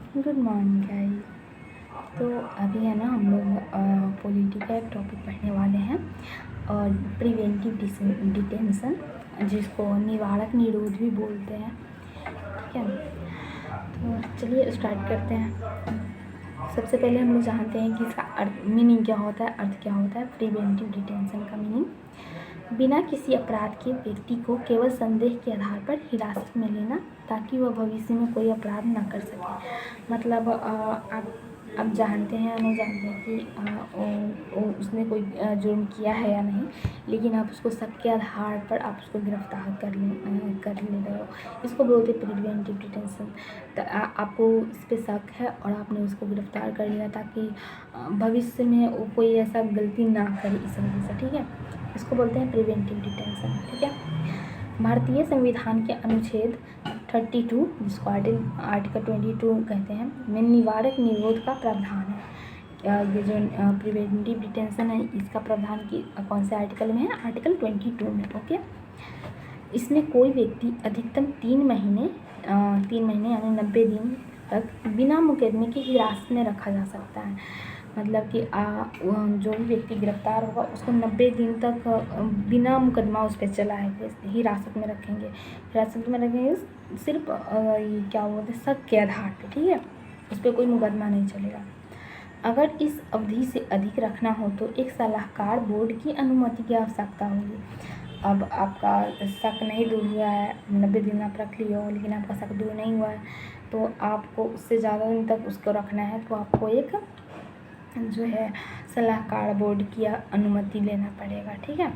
Good morning guys. तो अभी है ना हम लोग पॉलिटी का एक टॉपिक पढ़ने वाले हैं और प्रिवेंटिव डिटेंशन, जिसको निवारक निरोध भी बोलते हैं। ठीक है, तो चलिए स्टार्ट करते हैं। सबसे पहले हम लोग जानते हैं कि इसका अर्थ मीनिंग क्या होता है, अर्थ क्या होता है। प्रिवेंटिव डिटेंशन का मीनिंग बिना किसी अपराध के व्यक्ति को केवल संदेह के आधार पर हिरासत में लेना ताकि वह भविष्य में कोई अपराध न कर सके। मतलब आप जानते हैं या नहीं जानते हैं कि उसने कोई जुर्म किया है या नहीं, लेकिन आप उसको शक के आधार पर आप उसको गिरफ्तार कर ले रहे हो। इसको बोलते हैं प्रिवेंटिव डिटेंशन। तो आपको इस पर शक है और आपने उसको गिरफ्तार कर लिया ताकि भविष्य में वो कोई ऐसा गलती ना करे इस वजह से। ठीक है, इसको बोलते हैं प्रिवेंटिव डिटेंशन। ठीक है, भारतीय संविधान के अनुच्छेद 32, जिसको आर्टिकल 22 कहते हैं, में निवारक निरोध का प्रावधान है। ये जो प्रिवेंटिव डिटेंशन है, इसका प्रावधान की कौन से आर्टिकल में है? आर्टिकल 22 में। ओके, इसमें कोई व्यक्ति अधिकतम 3 महीने यानी 90 दिन तक बिना मुकदमे की हिरासत में रखा जा सकता है। मतलब कि जो भी व्यक्ति गिरफ्तार होगा उसको 90 दिन तक बिना मुकदमा उस पर चलाएंगे, हिरासत में रखेंगे सिर्फ क्या बोलते हैं, शक के आधार पे। ठीक है, उस पर कोई मुकदमा नहीं चलेगा। अगर इस अवधि से अधिक रखना हो तो एक सलाहकार बोर्ड की अनुमति की आवश्यकता होगी। अब आपका शक नहीं दूर हुआ है, 90 दिन आप रख लिए हो लेकिन आपका शक दूर नहीं हुआ है, तो आपको उससे ज़्यादा दिन तक उसको रखना है, तो आपको एक जो है सलाहकार बोर्ड की अनुमति लेना पड़ेगा। ठीक है,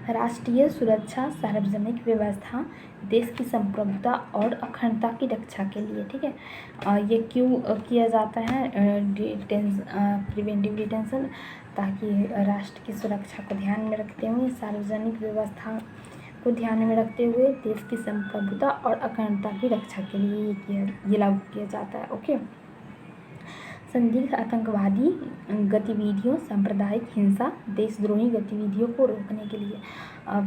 राष्ट्रीय सुरक्षा, सार्वजनिक व्यवस्था, देश की संप्रभुता और अखंडता की रक्षा के लिए। ठीक है, ये क्यों किया जाता है प्रिवेंटिव डिटेंशन? ताकि राष्ट्र की सुरक्षा को ध्यान में रखते हुए, सार्वजनिक व्यवस्था को ध्यान में रखते हुए, देश की संप्रभुता और अखंडता की रक्षा के लिए ये लागू किया जाता है। ओके, संदिग्ध आतंकवादी गतिविधियों, सांप्रदायिक हिंसा, देशद्रोही गतिविधियों को रोकने के लिए। अब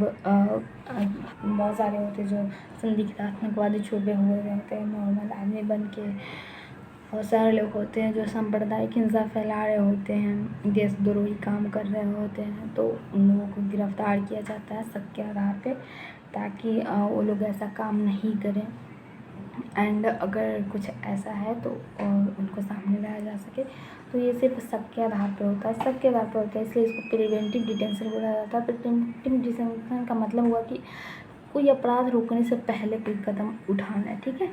बहुत सारे होते हैं जो संदिग्ध आतंकवादी छुपे हुए रहते हैं, नॉर्मल आदमी बन के। बहुत सारे लोग होते हैं जो सांप्रदायिक हिंसा फैला रहे होते हैं, देशद्रोही काम कर रहे होते हैं, तो उन लोगों को गिरफ्तार किया जाता है शक के आधार पे, ताकि वो लोग ऐसा काम नहीं करें। एंड अगर कुछ ऐसा है तो उनको सामने लाया जा सके। तो ये सिर्फ शक के आधार पर होता है, इसलिए इसको प्रिवेंटिव डिटेंशन बोला जाता है। प्रिवेंटिव डिटेंशन का मतलब हुआ कि कोई अपराध रोकने से पहले कोई कदम उठाना है। ठीक है।